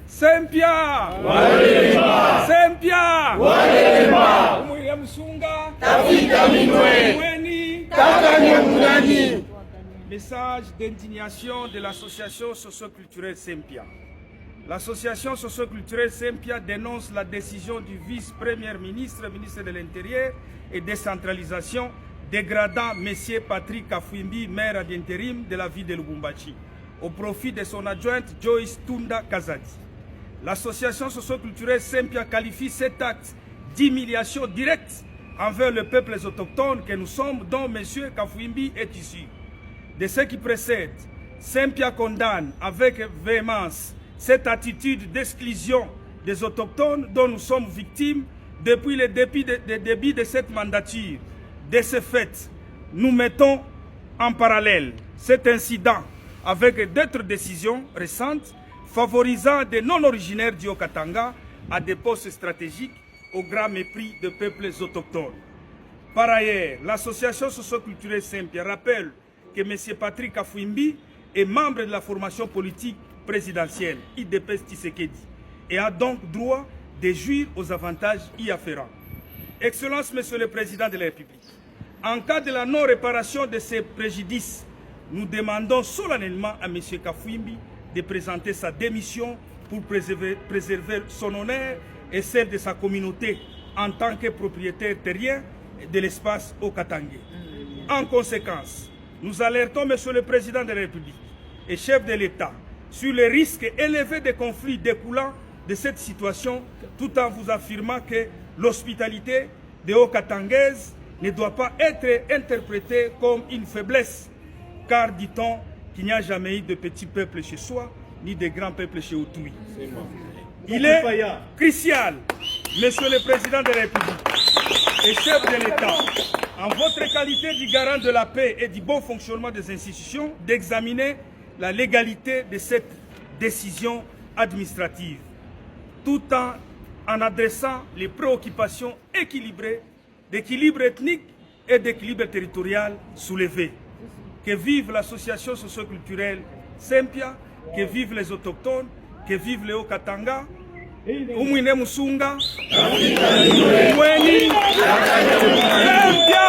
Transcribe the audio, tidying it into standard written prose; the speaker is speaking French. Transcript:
Sempia Walema Sempia Walema Umuile Msunga Tafika Minwe Mweni Taka Nyamunani. Message d'indignation de l'association socio-culturelle Sempia. L'association socio-culturelle Sempia dénonce la décision du vice-premier ministre, ministre de l'Intérieur et décentralisation, dégradant M. Patrick Kafwimbi, maire d'intérim de la ville de Lubumbashi, au profit de son adjointe Joyce Tunda Kazadi. L'association socio-culturelle Sempia qualifie cet acte d'humiliation directe envers le peuple autochtone que nous sommes, dont M. Kafwimbi est issu. De ce qui précède, Sempia condamne avec véhémence cette attitude d'exclusion des autochtones dont nous sommes victimes depuis le début de cette mandature. De ce fait, nous mettons en parallèle cet incident avec d'autres décisions récentes favorisant des non-originaires du Haut-Katanga à des postes stratégiques au grand mépris des peuples autochtones. Par ailleurs, l'association socio-culturelle Sempia rappelle que M. Patrick Kafwimbi est membre de la formation politique présidentielle IDPS Tshisekedi et a donc droit de jouir aux avantages y afférents. Excellence, Monsieur le Président de la République, en cas de la non-réparation de ces préjudices, nous demandons solennellement à M. Kafwimbi de présenter sa démission pour préserver son honneur et celle de sa communauté en tant que propriétaire terrien de l'espace Haut-Katanga. En conséquence, nous alertons M. le Président de la République et chef de l'État sur les risques élevés de conflits découlant de cette situation, tout en vous affirmant que l'hospitalité des Haut-Katangaises ne doit pas être interprétée comme une faiblesse, car dit-on qu'il n'y a jamais eu de petits peuples chez soi, ni de grands peuples chez autrui. Il est crucial, Monsieur le Président de la République et chef de l'État, en votre qualité de garant de la paix et du bon fonctionnement des institutions, d'examiner la légalité de cette décision administrative, tout en adressant les préoccupations équilibrées, d'équilibre ethnique et d'équilibre territorial soulevées. Que vive l'association socio-culturelle Sempia, que vivent les autochtones, que vivent les Haut-Katanga, Umuile Msunga, Mweni, Sempia.